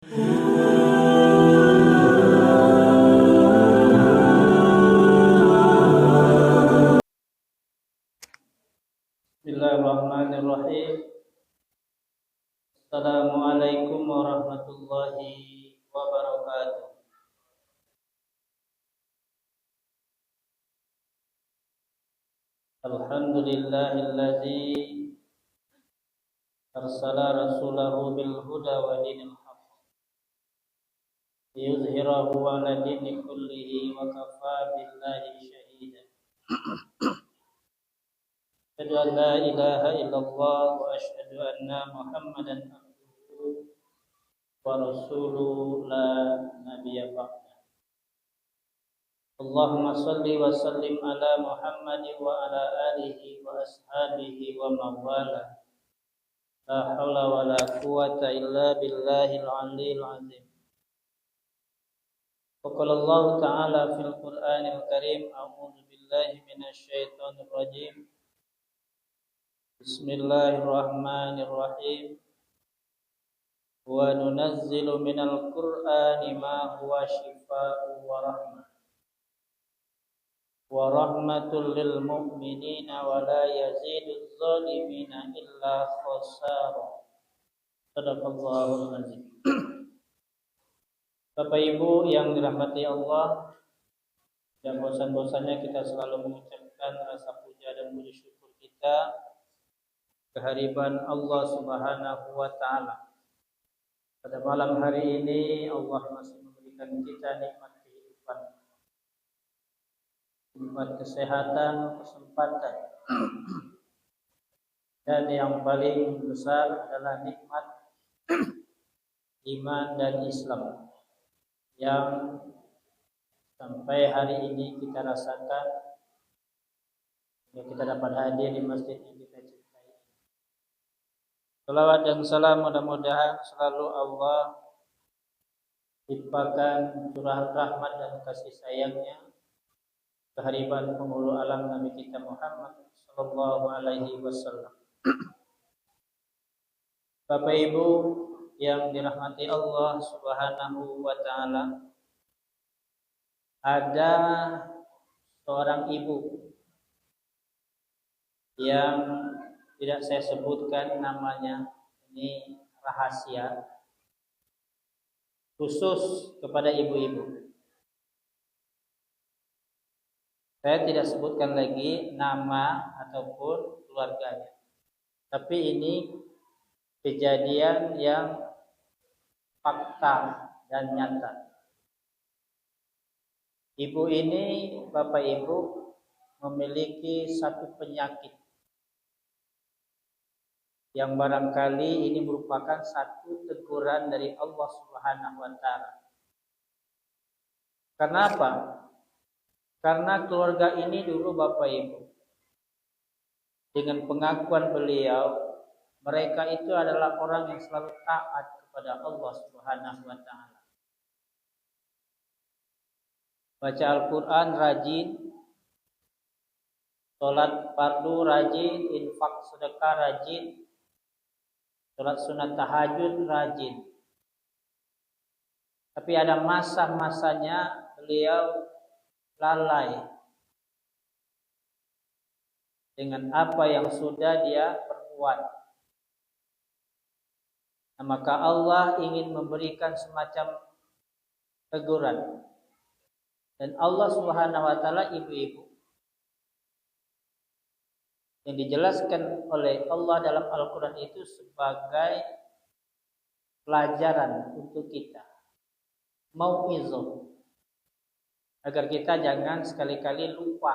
Bismillahirrahmanirrahim. Assalamualaikum warahmatullahi wabarakatuh. Alhamdulillahilladzi arsala rasulahu bil huda wa dinil haqq liyuzhirahu 'ala dini kullihi wa kafaa billahi shahida. Asyhadu an la ilaha illallah wa asyhadu anna Muhammadan abduhu wa rasuluhu la nabiyya ba'da. Allahumma salli wa sallim ala Muhammad wa ala alihi wa ashabihi wa mawala. La haula wa la quwwata illa billahil aliyyil azim. Wa qala Allah ta'ala fil Qur'anil Karim, a'udzu billahi minasy syaithanir rajim. Bismillahirrahmanirrahim. Wa nunazzilu minal Qur'ani ma huwa shifaa'un wa rahmatul lil mu'minina wa la yaziduz zalimina illa khasara. Shadaqallahul azim. Bapak Ibu yang dirahmati Allah, dan bosan-bosannya kita selalu mengucapkan rasa puja dan puji syukur kita kehadiran Allah Subhanahu wa taala. Pada malam hari ini Allah masih memberikan kita nikmat kehidupan, nikmat kesehatan, kesempatan. Dan yang paling besar adalah nikmat iman dan Islam yang sampai hari ini kita rasakan, yang kita dapat hadir di masjid yang kita cintai. Salawat dan salam mudah-mudahan selalu Allah limpahkan curahan rahmat dan kasih sayangnya kehadiran penghulu alam Nabi kita Muhammad sallallahu alaihi wasallam. Bapak Ibu yang dirahmati Allah Subhanahu wa taala, ada seorang ibu yang tidak saya sebutkan namanya, ini rahasia khusus kepada ibu-ibu. Saya tidak sebutkan lagi nama ataupun keluarganya, tapi ini kejadian yang fakta dan nyata. Ibu ini, Bapak Ibu, memiliki satu penyakit yang barangkali ini merupakan satu teguran dari Allah Subhanahu wa taala. Kenapa? Karena keluarga ini dulu Bapak Ibu, dengan pengakuan beliau, mereka itu adalah orang yang selalu taat kepada Allah Subhanahu wa taala. Baca Al-Qur'an rajin, salat fardu rajin, infak sedekah rajin, salat sunat tahajud rajin. Tapi ada masa-masanya beliau lalai dengan apa yang sudah dia perbuat. Maka Allah ingin memberikan semacam teguran. Dan Allah Subhanahu wa taala, ibu-ibu, yang dijelaskan oleh Allah dalam Al-Qur'an itu sebagai pelajaran untuk kita, mau'izah, agar kita jangan sekali-kali lupa.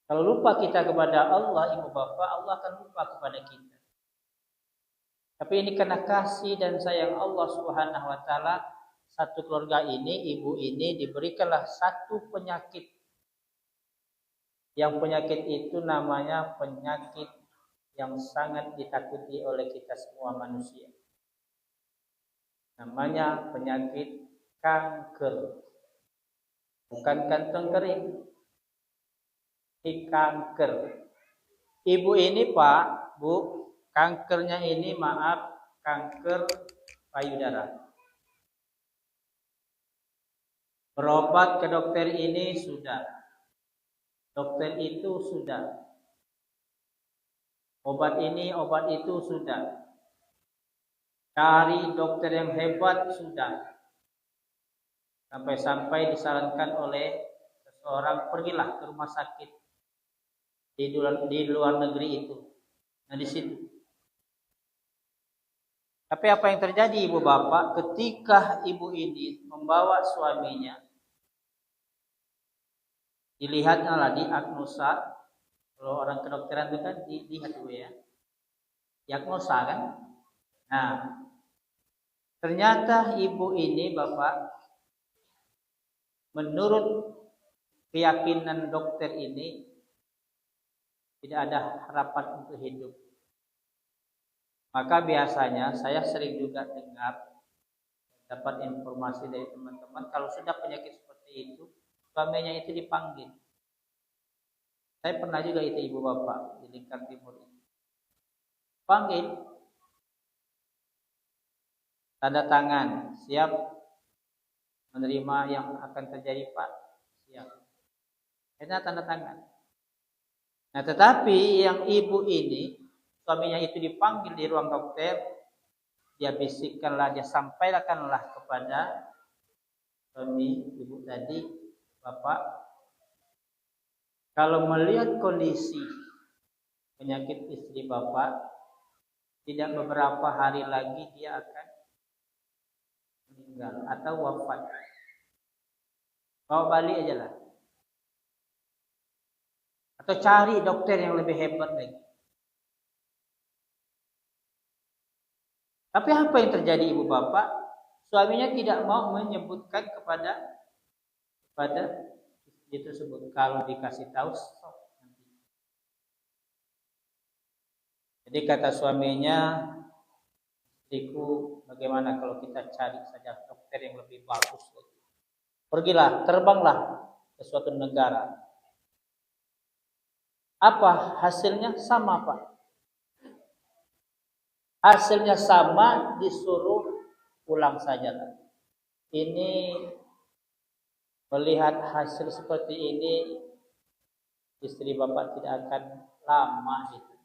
Kalau lupa kita kepada Allah, ibu bapak, Allah akan lupa kepada kita. Tapi ini karena kasih dan sayang Allah Subhanahu wa taala, satu keluarga ini, ibu ini diberikanlah satu penyakit. Yang penyakit itu namanya penyakit yang sangat ditakuti oleh kita semua manusia. Namanya penyakit kanker. Bukan kantong kering. Ini kanker. Ibu ini Pak, Bu, kankernya ini maaf kanker payudara. Berobat ke dokter ini sudah, dokter itu sudah, obat ini, obat itu sudah, cari dokter yang hebat sudah, sampai-sampai disarankan oleh seseorang, pergilah ke rumah sakit di luar negeri itu. Nah di situ. Tapi apa yang terjadi ibu bapak ketika ibu ini membawa suaminya, dilihatnya lah diagnosa. Kalau orang kedokteran itu kan dilihat dulu ya, diagnosa kan. Nah ternyata ibu ini bapak, menurut keyakinan dokter ini tidak ada harapan untuk hidup. Maka biasanya saya sering juga dengar, dapat informasi dari teman-teman, kalau sudah penyakit seperti itu, suaminya itu dipanggil. Saya pernah juga itu ibu bapak di Lingkar Timur itu. Panggil, tanda tangan, siap menerima yang akan terjadi Pak, siap. Karena tanda tangan. Nah tetapi yang ibu ini, suaminya itu dipanggil di ruang dokter, dia bisikkanlah, dia sampaikanlah kepada suami ibu tadi, bapak, kalau melihat kondisi penyakit istri bapak, tidak beberapa hari lagi dia akan meninggal atau wafat. Bawa balik aja lah. Atau cari dokter yang lebih hebat lagi. Tapi apa yang terjadi ibu bapak? Suaminya tidak mau menyebutkan kepada istri tersebut. Kalau dikasih tahu, stop. Jadi kata suaminya, istriku, bagaimana kalau kita cari saja dokter yang lebih bagus lagi. Pergilah, terbanglah ke suatu negara. Apa hasilnya? Sama Pak. Hasilnya sama, disuruh pulang saja. Ini melihat hasil seperti ini, istri bapak tidak akan lama itu.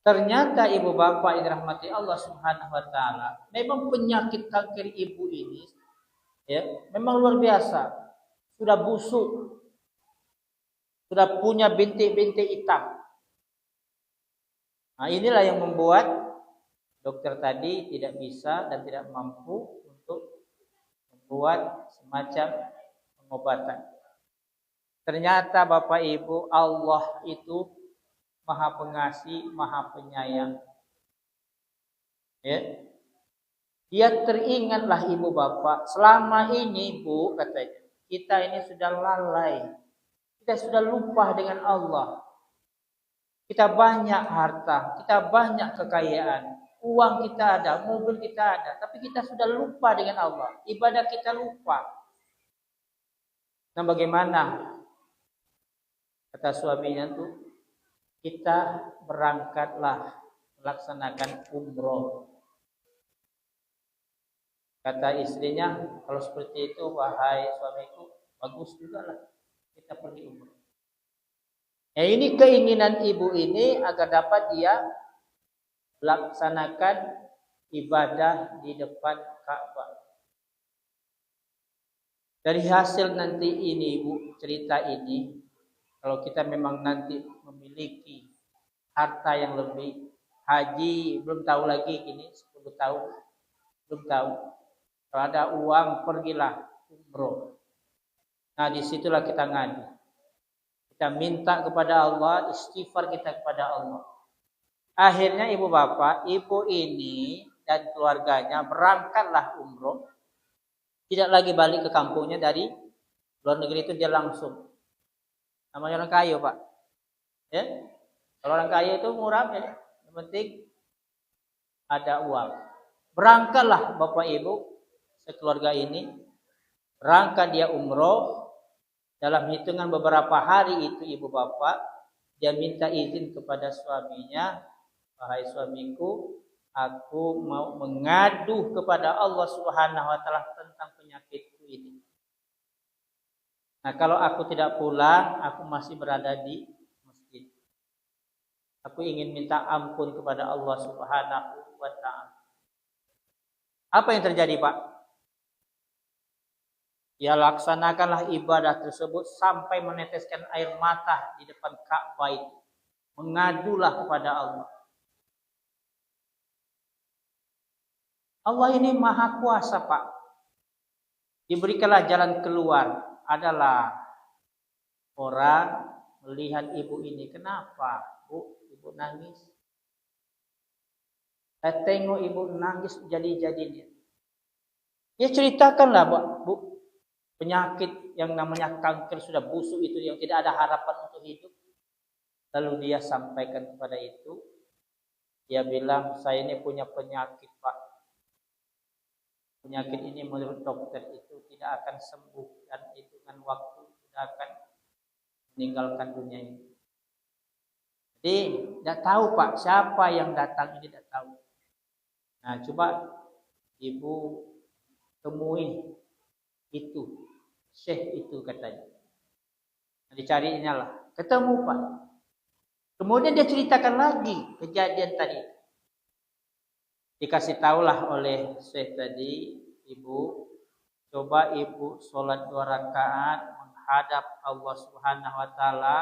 Ternyata ibu bapak yang dirahmati Allah Subhanahu wa taala, memang penyakit kanker ibu ini ya, memang luar biasa. Sudah busuk. Sudah punya bintik-bintik hitam. Nah, inilah yang membuat dokter tadi tidak bisa dan tidak mampu untuk membuat semacam pengobatan. Ternyata Bapak Ibu, Allah itu Maha Pengasih, Maha Penyayang. Ya. Dia teringatlah ibu bapak, selama ini Bu katanya, kita ini sudah lalai. Kita sudah lupa dengan Allah. Kita banyak harta, kita banyak kekayaan, uang kita ada, mobil kita ada, tapi kita sudah lupa dengan Allah. Ibadah kita lupa. Nah bagaimana? Kata suaminya tuh, kita berangkatlah melaksanakan umroh. Kata istrinya, kalau seperti itu, wahai suamiku, bagus juga lah kita pergi umroh. Ya ini keinginan ibu ini agar dapat dia laksanakan ibadah di depan Ka'bah. Dari hasil nanti ini ibu, cerita ini, kalau kita memang nanti memiliki harta yang lebih, haji belum tahu lagi ini 10 tahun, belum tahu. Kalau ada uang pergilah umroh. Nah disitulah kita ngadu. Kita minta kepada Allah, istighfar kita kepada Allah. Akhirnya ibu bapak, ibu ini dan keluarganya berangkatlah umroh. Tidak lagi balik ke kampungnya dari luar negeri itu, dia langsung. Namanya orang kaya Pak. Ya? Kalau orang kaya itu murah ya. Yang penting ada uang. Berangkatlah bapak ibu sekeluarga ini. Berangkat dia umroh. Dalam hitungan beberapa hari itu ibu bapak, dia minta izin kepada suaminya, wahai suamiku, aku mau mengadu kepada Allah Subhanahu wa taala tentang penyakitku ini. Nah, kalau aku tidak pulang, aku masih berada di masjid. Aku ingin minta ampun kepada Allah Subhanahu wa taala. Apa yang terjadi, Pak? Ya, laksanakanlah ibadah tersebut sampai meneteskan air mata di depan Ka'bah itu. Mengadulah kepada Allah. Allah ini maha kuasa, Pak. Diberikanlah jalan keluar. Adalah orang melihat ibu ini. Kenapa, Bu? Ibu nangis. Saya tengok ibu nangis jadi-jadinya. Ya ceritakanlah, Bu. Penyakit yang namanya kanker sudah busuk itu yang tidak ada harapan untuk hidup. Lalu dia sampaikan kepada itu. Dia bilang, saya ini punya penyakit, Pak. Penyakit ini menurut dokter itu tidak akan sembuh dan hitungan waktu tidak akan meninggalkan dunia ini. Jadi tidak tahu, Pak, siapa yang datang ini tidak tahu. Nah, coba ibu temui itu, syekh itu katanya. Nah, dicari inilah, ketemu, Pak. Kemudian dia ceritakan lagi kejadian tadi. Dikasih tahulah oleh syekh tadi, ibu, coba ibu sholat 2 rakaat menghadap Allah Subhanahu wa taala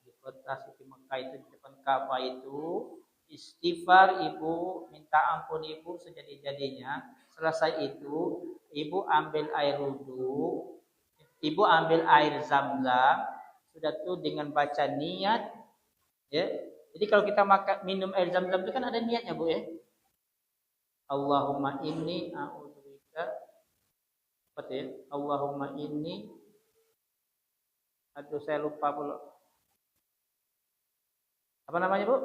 di kota suci Mekah itu, di depan Ka'bah itu, istighfar ibu, minta ampun ibu sejadi-jadinya. Selesai itu, ibu ambil air wudu, ibu ambil air zam-zam, sudah tuh dengan baca niat, ya. Jadi kalau kita minum air zam-zam itu kan ada niatnya, Bu, ya. Allahumma inni a'udzubika, apa ya? Allahumma inni, aduh saya lupa pula. Apa namanya, Bu?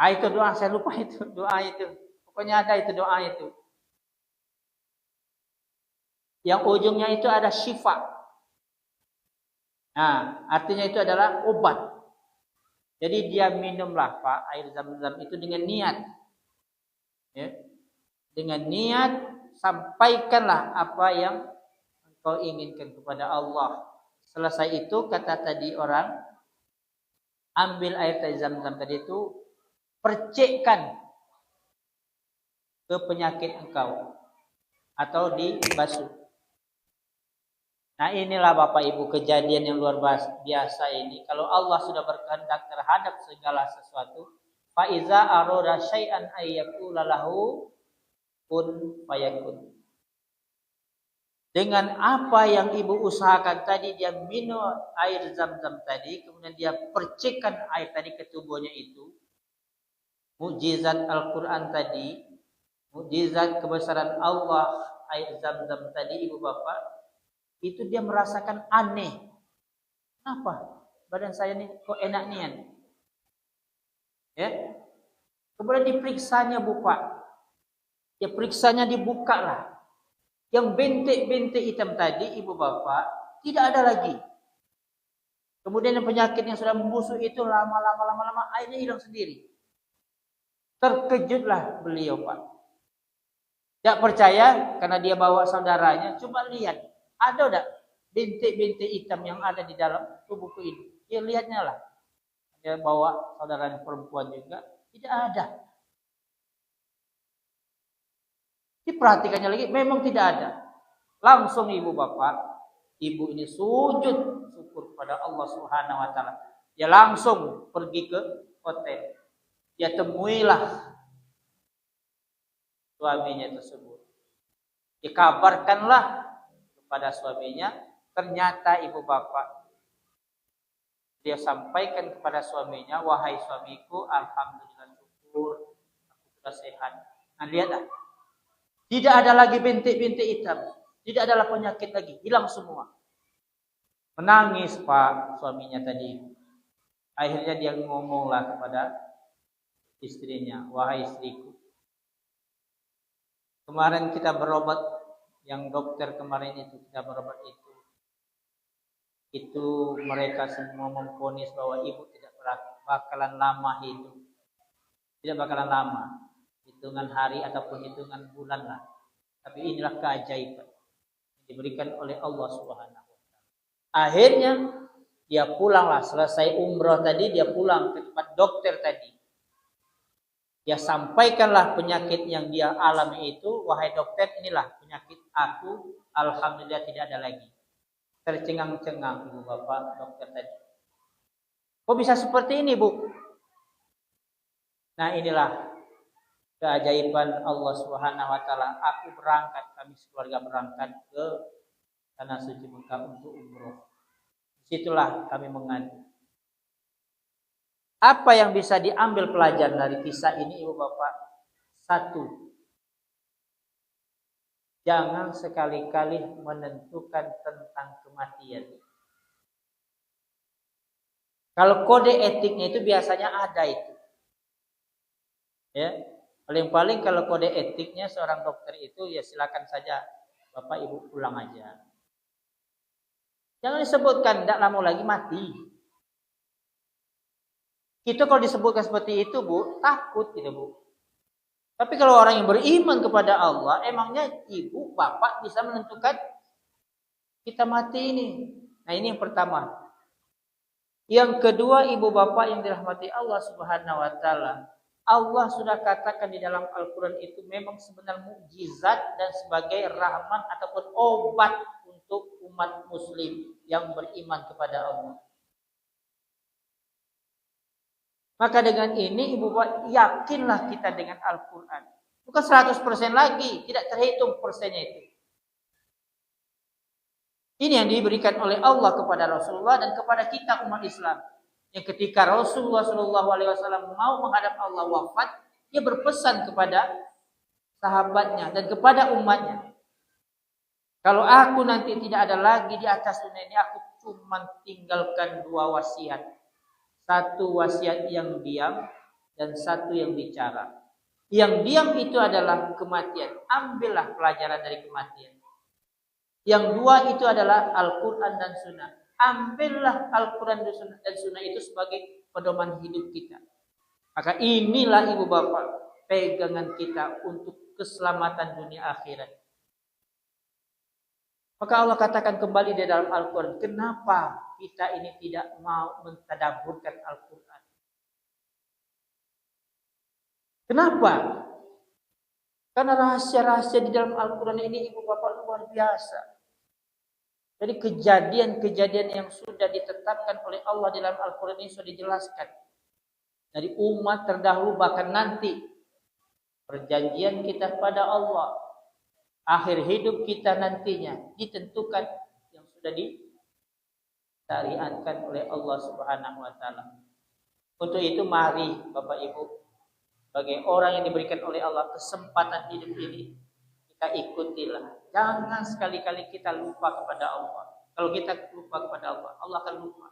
Itu doa, saya lupa itu doa itu. Pokoknya ada itu doa itu. Yang ujungnya itu ada syifa. Nah, artinya itu adalah obat. Jadi dia minumlah, Pak, air zam-zam itu dengan niat. Ya. Dengan niat sampaikanlah apa yang engkau inginkan kepada Allah. Selesai itu, kata tadi orang, ambil air zam-zam tadi itu, percikkan ke penyakit engkau atau dibasuh. Nah, inilah Bapak Ibu kejadian yang luar biasa ini. Kalau Allah sudah berkehendak terhadap segala sesuatu, fa iza arada syai'an ayyaqula lahu kun fayakun. Dengan apa yang ibu usahakan tadi, dia minum air zam-zam tadi, kemudian dia percikkan air tadi ke tubuhnya itu. Mukjizat Al-Quran tadi, mukjizat kebesaran Allah, air zam-zam tadi, ibu bapak, itu dia merasakan aneh. Kenapa? Badan saya ini kok enak nian? Ya. Kemudian diperiksanya, Bu, Pak. Ya, periksanya dibuka lah. Yang bintik-bintik hitam tadi, ibu bapak, tidak ada lagi. Kemudian yang penyakit yang sudah membusuk itu lama-lama airnya hilang sendiri. Terkejutlah beliau, Pak. Tidak percaya karena dia bawa saudaranya. Coba lihat. Ada enggak bintik-bintik hitam yang ada di dalam tubuhku ini? Ya, lihatnya lah. Dia bawa saudaranya perempuan juga. Tidak ada. Diperhatikannya lagi, memang tidak ada. Langsung ibu bapak, ibu ini sujud syukur kepada Allah Subhanahu wa taala. Dia langsung pergi ke hotel. Dia temuilah suaminya tersebut. Dikabarkanlah pada suaminya, ternyata ibu bapak, dia sampaikan kepada suaminya, wahai suamiku, alhamdulillah syukur, aku sudah sehat. Nah, lihatlah, tidak ada lagi bintik-bintik hitam, tidak ada penyakit lagi, hilang semua. Menangis, Pak, suaminya tadi. Akhirnya dia ngomonglah kepada istrinya, wahai istriku, kemarin kita berobat, yang dokter kemarin itu kita berobat itu, itu mereka semua memvonis bahwa ibu tidak bakalan lama hidup, tidak bakalan lama, hitungan hari ataupun hitungan bulan lah. Tapi inilah keajaiban yang diberikan oleh Allah Subhanahu wa taala. Akhirnya dia pulanglah, selesai umroh tadi dia pulang ke tempat dokter tadi. Dia sampaikanlah penyakit yang dia alami itu, wahai dokter, inilah penyakit aku, alhamdulillah tidak ada lagi. Tercengang-cengang ibu bapak dokter tadi. Kok bisa seperti ini, Bu? Nah, inilah keajaiban Allah Subhanahu wa taala. Aku berangkat, kami sekeluarga berangkat ke tanah suci Mekah untuk umroh. Disitulah kami mengadu. Apa yang bisa diambil pelajaran dari kisah ini, Ibu Bapak? Satu, jangan sekali-kali menentukan tentang kematian. Kalau kode etiknya itu biasanya ada itu. Ya, paling-paling kalau kode etiknya seorang dokter itu ya silakan saja Bapak Ibu pulang aja. Jangan disebutkan tidak lama lagi mati. Itu kalau disebutkan seperti itu, Bu, takut gitu, Bu. Tapi kalau orang yang beriman kepada Allah, emangnya ibu, bapak bisa menentukan kita mati ini. Nah, ini yang pertama. Yang kedua, ibu bapak yang dirahmati Allah Subhanahu wa taala. Allah sudah katakan di dalam Al-Qur'an itu memang sebenarnya mukjizat dan sebagai rahmat ataupun obat untuk umat muslim yang beriman kepada Allah. Maka dengan ini ibu bapak yakinlah kita dengan Al-Quran. Bukan 100% lagi, tidak terhitung persennya itu. Ini yang diberikan oleh Allah kepada Rasulullah dan kepada kita umat Islam. Yang ketika Rasulullah SAW mau menghadap Allah wafat, dia berpesan kepada sahabatnya dan kepada umatnya. Kalau aku nanti tidak ada lagi di atas dunia ini, aku cuma tinggalkan 2 wasiat. Satu wasiat yang diam dan satu yang bicara. Yang diam itu adalah kematian. Ambillah pelajaran dari kematian. Yang 2 itu adalah Al-Quran dan Sunnah. Ambillah Al-Quran dan Sunnah itu sebagai pedoman hidup kita. Maka inilah ibu bapak pegangan kita untuk keselamatan dunia akhirat. Maka Allah katakan kembali di dalam Al-Quran, kenapa kita ini tidak mau mentadabburkan Al-Quran? Kenapa? Karena rahasia-rahasia di dalam Al-Quran ini ibu bapak luar biasa. Jadi kejadian-kejadian yang sudah ditetapkan oleh Allah di dalam Al-Quran ini sudah dijelaskan. Dari umat terdahulu bahkan nanti. Perjanjian kita pada Allah. Akhir hidup kita nantinya ditentukan yang sudah disyariatkan oleh Allah Subhanahu wa taala. Untuk itu mari Bapak Ibu, sebagai orang yang diberikan oleh Allah kesempatan hidup ini, kita ikutilah. Jangan sekali-kali kita lupa kepada Allah. Kalau kita lupa kepada Allah, Allah akan lupa.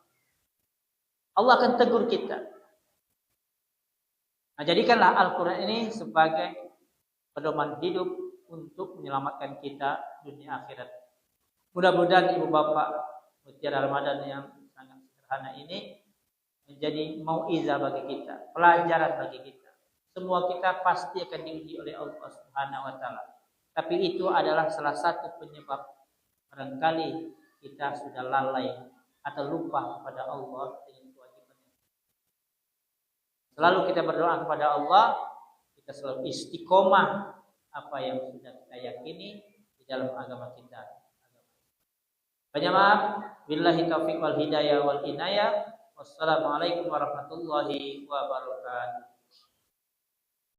Allah akan tegur kita. Nah, jadikanlah Al-Quran ini sebagai pedoman hidup untuk menyelamatkan kita dunia akhirat. Mudah-mudahan ibu bapak mutiara Ramadan yang sangat sederhana ini menjadi mauizah bagi kita, pelajaran bagi kita. Semua kita pasti akan diuji oleh Allah Subhanahu wa taala. Tapi itu adalah salah satu penyebab barangkali kita sudah lalai atau lupa kepada Allah dengan kewajibannya. Selalu kita berdoa kepada Allah, kita selalu istiqomah apa yang sudah kita yakini di dalam agama kita. Banyak maaf. Billahi taufiq wal hidayah wal inayah. Wassalamualaikum warahmatullahi wabarakatuh.